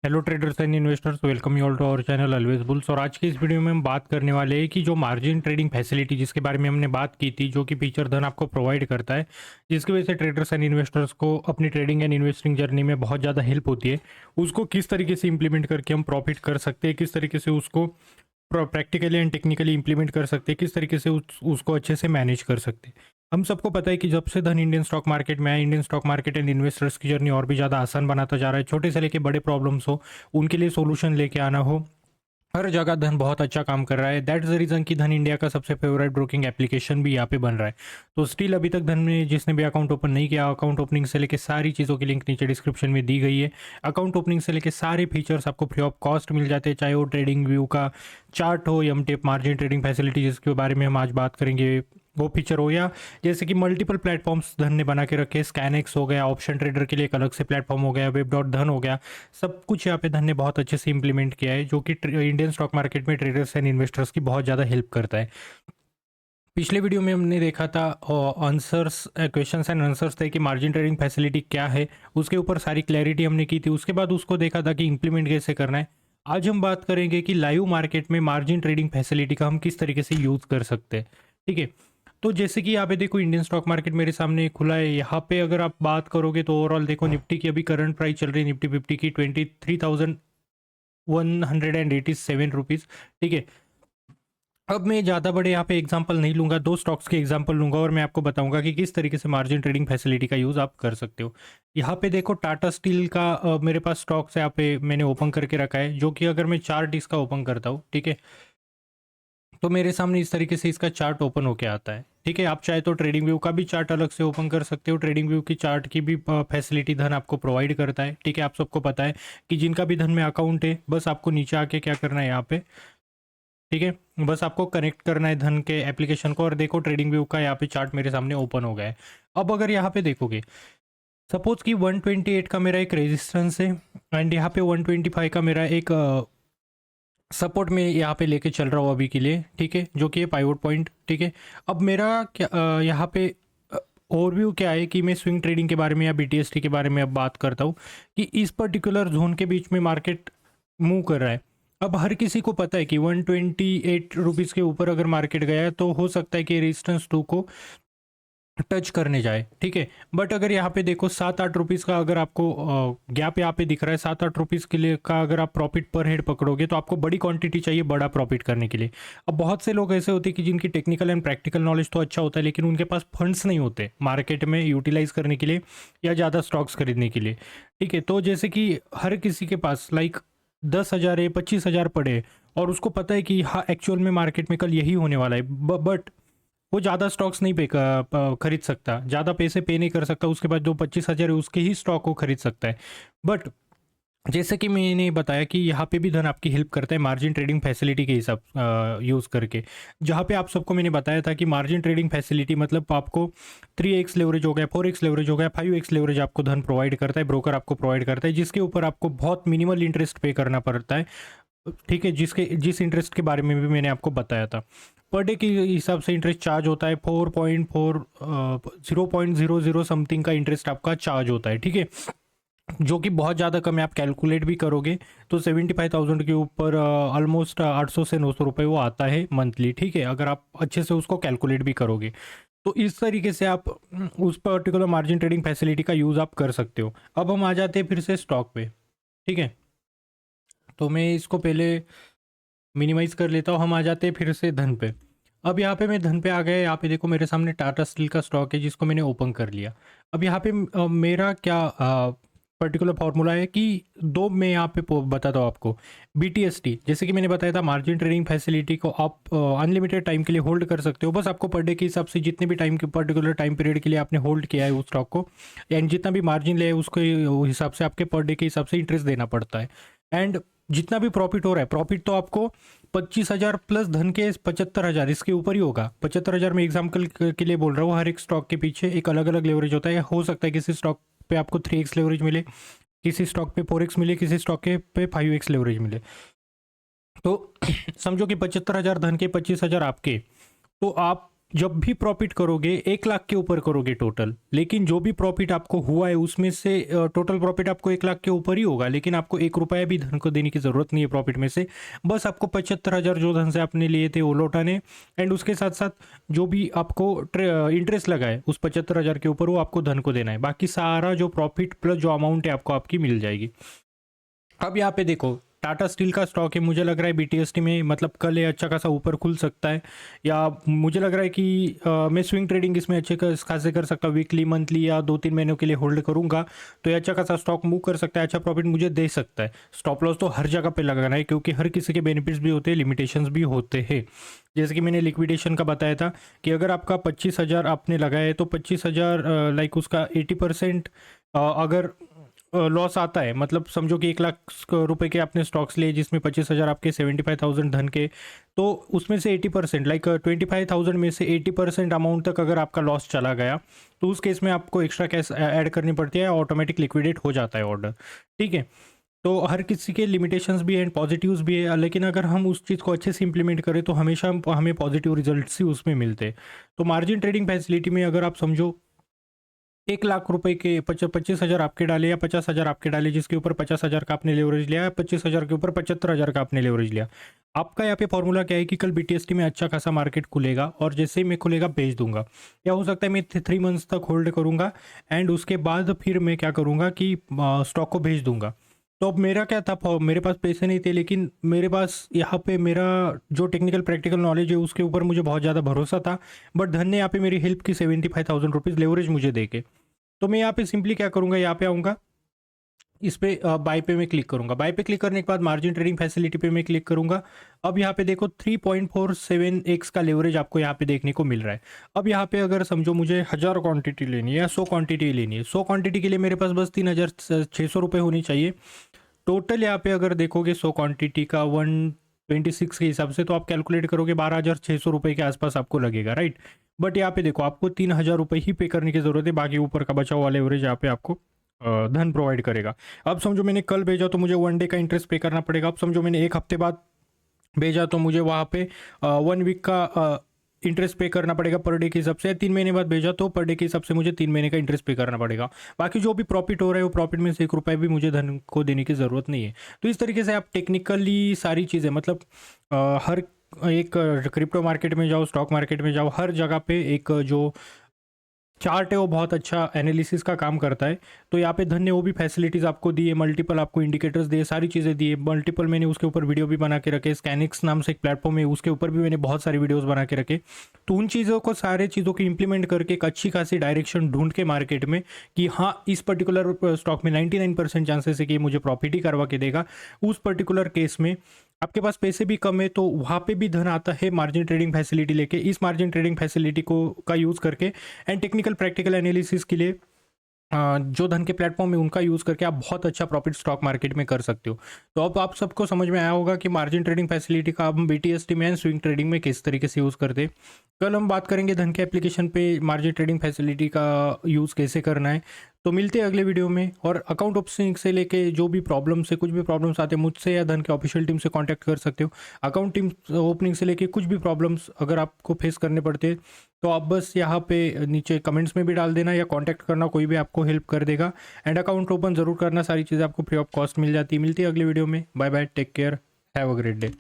Hello traders and investors, welcome you all to our channel always bulls. और आज की इस वीडियो में हम बात करने वाले हैं कि जो मार्जिन ट्रेडिंग फैसिलिटी जिसके बारे में हमने बात की थी, जो कि फीचर धन आपको प्रोवाइड करता है, जिसकी वजह से ट्रेडर्स एंड इन्वेस्टर्स को अपनी ट्रेडिंग एंड इन्वेस्टिंग जर्नी में बहुत ज़्यादा हेल्प होती है, उसको किस तरीके से इंप्लीमेंट करके हम प्रॉफिट कर सकते हैं, किस तरीके से उसको प्रैक्टिकली एंड टेक्निकली इंप्लीमेंट कर सकते हैं, किस तरीके से उसको अच्छे से मैनेज कर सकते हैं। हम सबको पता है कि जब से धन इंडियन स्टॉक मार्केट में आया, Indian stock market and investors की जर्नी और भी ज़्यादा आसान बनाता जा रहा है। छोटे से लेके बड़े प्रॉब्लम्स हो, उनके लिए सोल्यूशन लेके आना हो, हर जगह धन बहुत अच्छा काम कर रहा है। दैट्स द रीज़न कि धन इंडिया का सबसे फेवरेट ब्रोकिंग एप्लीकेशन भी यहाँ पे बन रहा है। तो स्टिल अभी तक धन में जिसने भी अकाउंट ओपन नहीं किया, अकाउंट ओपनिंग से लेके सारी चीज़ों की लिंक नीचे डिस्क्रिप्शन में दी गई है। अकाउंट ओपनिंग से लेके सारे फीचर्स आपको फ्री ऑफ कॉस्ट मिल जाते हैं, चाहे वो ट्रेडिंग व्यू का चार्ट हो, एम टेप मार्जिन ट्रेडिंग फैसिलिटी जिसके बारे में हम आज बात करेंगे, वो फीचर हो, या जैसे कि मल्टीपल प्लेटफॉर्म्स धन ने बना के रखे। स्कैनएक्स हो गया, ऑप्शन ट्रेडर के लिए एक अलग से प्लेटफॉर्म हो गया, वेब डॉट धन हो गया, सब कुछ यहाँ पे धन ने बहुत अच्छे से इंप्लीमेंट किया है, जो कि इंडियन स्टॉक मार्केट में ट्रेडर्स एंड इन्वेस्टर्स की बहुत ज़्यादा हेल्प करता है। पिछले वीडियो में हमने देखा था आंसर्स, क्वेश्चंस एंड आंसर्स थे कि मार्जिन ट्रेडिंग फैसिलिटी क्या है, उसके ऊपर सारी क्लैरिटी हमने की थी। उसके बाद उसको देखा था कि इंप्लीमेंट कैसे करना है। आज हम बात करेंगे कि लाइव मार्केट में मार्जिन ट्रेडिंग फैसिलिटी का हम किस तरीके से यूज़ कर सकते हैं। ठीक है, तो जैसे कि यहाँ पे देखो, इंडियन स्टॉक मार्केट मेरे सामने खुला है। यहाँ पे अगर आप बात करोगे तो ओवरऑल देखो, निफ्टी की अभी करंट प्राइस चल रही है, निफ्टी 50 की 23,187 रुपीज़। ठीक है, अब मैं ज़्यादा बड़े यहाँ पे एग्जांपल नहीं लूँगा, दो स्टॉक्स के एग्जांपल लूँगा और मैं आपको बताऊँगा कि किस तरीके से मार्जिन ट्रेडिंग फैसिलिटी का यूज़ आप कर सकते हो। यहाँ पे देखो, टाटा स्टील का मेरे पास स्टॉक्स है, यहाँ पे मैंने ओपन करके रखा है, जो कि अगर मैं चार्ट इसका ओपन करता हूँ, ठीक है, तो मेरे सामने इस तरीके से इसका चार्ट ओपन होके आता है। ठीक है, आप चाहे तो ट्रेडिंग व्यू का भी चार्ट अलग से ओपन कर सकते हो, ट्रेडिंग व्यू की चार्ट की भी फैसिलिटी धन आपको प्रोवाइड करता है। ठीक है, आप सबको पता है कि जिनका भी धन में अकाउंट है, बस आपको नीचे आके क्या करना है यहाँ पे, ठीक है, बस आपको कनेक्ट करना है धन के एप्लीकेशन को। और देखो, ट्रेडिंग व्यू का यहाँ पे चार्ट मेरे सामने ओपन हो गया है। अब अगर यहाँ पे देखोगे, सपोज कि 128 का मेरा एक रेजिस्टेंस है एंड यहाँ पे 125 का मेरा एक सपोर्ट में यहाँ पे लेके चल रहा हूँ अभी के लिए। ठीक है, जो कि है पाइवट पॉइंट। ठीक है, अब मेरा क्या यहाँ पे ओवरव्यू क्या है कि मैं स्विंग ट्रेडिंग के बारे में या बीटीएसटी के बारे में अब बात करता हूँ कि इस पर्टिकुलर जोन के बीच में मार्केट मूव कर रहा है। अब हर किसी को पता है कि 128 रुपीज़ के ऊपर अगर मार्केट गया है तो हो सकता है कि रेजिस्टेंस 2 को टच करने जाए। ठीक है, बट अगर यहाँ पे देखो 7-8 रुपीज़ का अगर आपको गैप यहाँ पे दिख रहा है, 7-8 रुपीज़ के लिए का अगर आप प्रॉफिट पर हेड पकड़ोगे तो आपको बड़ी क्वांटिटी चाहिए बड़ा प्रॉफिट करने के लिए। अब बहुत से लोग ऐसे होते हैं कि जिनकी टेक्निकल एंड प्रैक्टिकल नॉलेज तो अच्छा होता है, लेकिन उनके पास फंड्स नहीं होते मार्केट में यूटिलाइज करने के लिए या ज़्यादा स्टॉक्स खरीदने के लिए। ठीक है, तो जैसे कि हर किसी के पास लाइक 10,000 है, 25,000 पड़े हैं, और उसको पता है कि हाँ एक्चुअल में मार्केट में कल यही होने वाला है, बट वो ज़्यादा स्टॉक्स नहीं खरीद सकता, ज़्यादा पैसे पे नहीं कर सकता। उसके बाद जो 25,000 है उसके ही स्टॉक को खरीद सकता है। बट जैसे कि मैंने बताया कि यहाँ पे भी धन आपकी हेल्प करता है मार्जिन ट्रेडिंग फैसिलिटी के हिसाब यूज़ करके। जहाँ पे आप सबको मैंने बताया था कि मार्जिन ट्रेडिंग फैसिलिटी मतलब आपको 3x लेवरेज हो गया, 4x लेवरेज हो गया, 5x लेवरेज आपको धन प्रोवाइड करता है, ब्रोकर आपको प्रोवाइड करता है, जिसके ऊपर आपको बहुत मिनिमल इंटरेस्ट पे करना पड़ता है। ठीक है, जिस इंटरेस्ट के बारे में भी मैंने आपको बताया था, पर डे के हिसाब से इंटरेस्ट चार्ज होता है 4.4 0.00 समथिंग का इंटरेस्ट आपका चार्ज होता है। ठीक है, जो कि बहुत ज़्यादा कम है। आप कैलकुलेट भी करोगे तो 75,000 के ऊपर ऑलमोस्ट 800 से 900 रुपये वो आता है मंथली। ठीक है, अगर आप अच्छे से उसको कैलकुलेट भी करोगे तो इस तरीके से आप उस पर्टिकुलर मार्जिन ट्रेडिंग फैसिलिटी का यूज़ आप कर सकते हो। अब हम आ जाते हैं फिर से स्टॉक पे। ठीक है, तो मैं इसको पहले मिनिमाइज़ कर लेता हूँ, हम आ जाते हैं फिर से धन पे। अब यहाँ पे मैं धन पे आ गया, यहाँ पे देखो मेरे सामने टाटा स्टील का स्टॉक है जिसको मैंने ओपन कर लिया। अब यहाँ पे मेरा क्या पर्टिकुलर फार्मूला है कि दो मैं यहाँ पे बताता हूँ आपको। बीटीएसटी, जैसे कि मैंने बताया था, मार्जिन ट्रेडिंग फैसिलिटी को आप अनलिमिटेड टाइम के लिए होल्ड कर सकते हो। बस आपको पर डे के हिसाब से जितने भी टाइम के पर्टिकुलर टाइम पीरियड के लिए आपने होल्ड किया है उस स्टॉक को, एंड जितना भी मार्जिन लिया है उसके हिसाब से आपके पर डे के हिसाब से इंटरेस्ट देना पड़ता है। एंड जितना भी प्रॉफिट हो रहा है, प्रॉफिट तो आपको 25,000 प्लस धन के 75,000 इसके ऊपर ही होगा। 75,000 में एग्जाम्पल के लिए बोल रहा हूँ, हर एक स्टॉक के पीछे एक अलग अलग लेवरेज होता है। हो सकता है किसी स्टॉक पे आपको 3x लेवरेज मिले, किसी स्टॉक पे 4x मिले, किसी स्टॉक के पे 5x लेवरेज मिले। तो समझो कि 75,000 धन के 25,000 आपके, तो आप जब भी प्रॉफिट करोगे 1 लाख के ऊपर करोगे टोटल, लेकिन जो भी प्रॉफिट आपको हुआ है उसमें से टोटल प्रॉफिट आपको 1 लाख के ऊपर ही होगा, लेकिन आपको 1 रुपया भी धन को देने की ज़रूरत नहीं है प्रॉफिट में से। बस आपको 75,000 जो धन से आपने लिए थे वो लौटाने, एंड उसके साथ साथ जो भी आपको इंटरेस्ट लगा है उस 75,000 के ऊपर वो आपको धन को देना है। बाकी सारा जो प्रॉफिट प्लस जो अमाउंट है आपको आपकी मिल जाएगी। अब यहाँ पे देखो टाटा स्टील का स्टॉक है, मुझे लग रहा है बीटीएसटी में मतलब कल ये अच्छा खासा ऊपर खुल सकता है, या मुझे लग रहा है कि मैं स्विंग ट्रेडिंग इसमें अच्छे खासे कर सकता हूँ, वीकली मंथली या 2-3 महीनों के लिए होल्ड करूंगा तो ये अच्छा खासा स्टॉक मूव कर सकता है, अच्छा प्रॉफिट मुझे दे सकता है। स्टॉप लॉस तो हर जगह पे लगाना है क्योंकि हर किसी के बेनिफिट्स भी होते हैं, लिमिटेशंस भी होते हैं। जैसे कि मैंने लिक्विडेशन का बताया था कि अगर आपका 25,000 आपने लगाया है तो 25,000 लाइक उसका 80% अगर लॉस आता है, मतलब समझो कि 1 लाख रुपए के आपने स्टॉक्स लिए जिसमें 25,000 आपके 75,000 धन के, तो उसमें से 80% लाइक 25,000 में से 80% अमाउंट तक अगर आपका लॉस चला गया तो उस केस में आपको एक्स्ट्रा कैश ऐड करनी पड़ती है, ऑटोमेटिक लिक्विडेट हो जाता है ऑर्डर। ठीक है, तो हर किसी के लिमिटेशंस भी हैं, पॉजिटिव्स भी है, लेकिन अगर हम उस चीज़ को अच्छे से इंप्लीमेंट करें तो हमेशा हमें पॉजिटिव रिजल्ट्स ही उसमें मिलते हैं। तो मार्जिन ट्रेडिंग फैसिलिटी में अगर आप समझो 1 लाख रुपए के 25,000 आपके डाले या 50,000 आपके डाले, जिसके ऊपर 50,000 का आपने लेवरेज लिया या 25,000 के ऊपर 75,000 का आपने लेवरेज लिया। आपका यहाँ पे फॉर्मूला क्या है कि कल बीटीएसटी में अच्छा खासा मार्केट खुलेगा और जैसे ही मैं खुलेगा बेच दूंगा, या हो सकता है मैं 3 मंथ्स तक होल्ड करूंगा एंड उसके बाद फिर मैं क्या करूंगा कि स्टॉक को बेच दूंगा। तो अब मेरा क्या था, मेरे पास पैसे नहीं थे, लेकिन मेरे पास यहाँ पे मेरा जो टेक्निकल प्रैक्टिकल नॉलेज है उसके ऊपर मुझे बहुत ज़्यादा भरोसा था, बट धन ने यहाँ पे मेरी हेल्प की 75,000 रुपीज़ लेवरेज मुझे दे के। तो मैं यहाँ पे सिंपली क्या करूँगा, यहाँ पे आऊँगा, इस पे बाय पे मैं क्लिक करूँगा, बाय पे क्लिक करने के बाद मार्जिन ट्रेडिंग फैसिलिटी पे मैं क्लिक करूँगा। अब यहाँ पे देखो 3.47x का लेवरेज आपको यहाँ पे देखने को मिल रहा है। अब यहाँ पे अगर समझो मुझे 1000 क्वांटिटी लेनी है या 100 क्वांटिटी लेनी है, 100 क्वांटिटी के लिए मेरे पास बस 3,600 रुपये होनी चाहिए। टोटल यहाँ पे अगर देखोगे 100 क्वांटिटी का 126 के हिसाब से तो आप कैलकुलेट करोगे 12,600 रुपये के आसपास आपको लगेगा, राइट। बट यहाँ पे देखो आपको 3,000 रुपये ही पे करने की ज़रूरत है, बाकी ऊपर का बचा हुआ लेवरेज यहाँ पे आपको धन प्रोवाइड करेगा। अब समझो मैंने कल भेजा तो मुझे 1 डे का इंटरेस्ट पे करना पड़ेगा। अब समझो मैंने 1 हफ्ते बाद भेजा तो मुझे वहाँ पे 1 वीक का इंटरेस्ट पे करना पड़ेगा पर डे के हिसाब से। 3 महीने बाद भेजा तो पर डे के हिसाब से मुझे 3 महीने का इंटरेस्ट पे करना पड़ेगा। बाकी जो भी प्रॉफिट हो रहा है वो प्रॉफिट में से 1 रुपये भी मुझे धन को देने की ज़रूरत नहीं है। तो इस तरीके से आप टेक्निकली सारी चीज़ें मतलब हर एक क्रिप्टो मार्केट में जाओ, स्टॉक मार्केट में जाओ, हर जगह पे एक जो चार्ट है वो बहुत अच्छा एनालिसिस का काम करता है। तो यहाँ पे धन ने वो भी फैसिलिटीज़ आपको दी है, मल्टीपल आपको इंडिकेटर्स दिए, सारी चीज़ें दी है, मल्टीपल मैंने उसके ऊपर वीडियो भी बना के रखे। स्कैनिक्स नाम से एक प्लेटफॉर्म है, उसके ऊपर भी मैंने बहुत सारी वीडियोस बना के रखे। तो उन चीज़ों को सारे चीज़ों को इंप्लीमेंट करके एक अच्छी खासी डायरेक्शन ढूंढ के मार्केट में कि हाँ इस पर्टिकुलर स्टॉक में 99% चांसेस है कि ये मुझे प्रॉफिट ही करवा के देगा। उस पर्टिकुलर केस में आपके पास पैसे भी कम है तो वहाँ पे भी धन आता है मार्जिन ट्रेडिंग फैसिलिटी लेके। इस मार्जिन ट्रेडिंग फैसिलिटी को का यूज़ करके एंड टेक्निकल प्रैक्टिकल एनालिसिस के लिए जो धन के प्लेटफॉर्म है उनका यूज़ करके आप बहुत अच्छा प्रॉफिट स्टॉक मार्केट में कर सकते हो। तो अब आप सबको समझ में आया होगा कि मार्जिन ट्रेडिंग फैसिलिटी का हम बीटीएसटी में एंड स्विंग ट्रेडिंग में किस तरीके से यूज़ करते हैं। कल हम बात करेंगे धन के एप्लीकेशन पे मार्जिन ट्रेडिंग फैसिलिटी का यूज़ कैसे करना है। तो मिलते हैं अगले वीडियो में। और अकाउंट ओपनिंग से लेके जो भी प्रॉब्लम्स है, कुछ भी प्रॉब्लम्स आते हैं मुझसे या धन के ऑफिशियल टीम से कांटेक्ट कर सकते हो। अकाउंट टीम ओपनिंग से लेके कुछ भी प्रॉब्लम्स अगर आपको फेस करने पड़ते हैं तो आप बस यहाँ पे नीचे कमेंट्स में भी डाल देना या कांटेक्ट करना, कोई भी आपको हेल्प कर देगा। एंड अकाउंट ओपन ज़रूर करना, सारी चीज़ें आपको फ्री ऑफ कॉस्ट मिल जाती है। मिलती है अगले वीडियो में। Bye bye, take care, have a great day.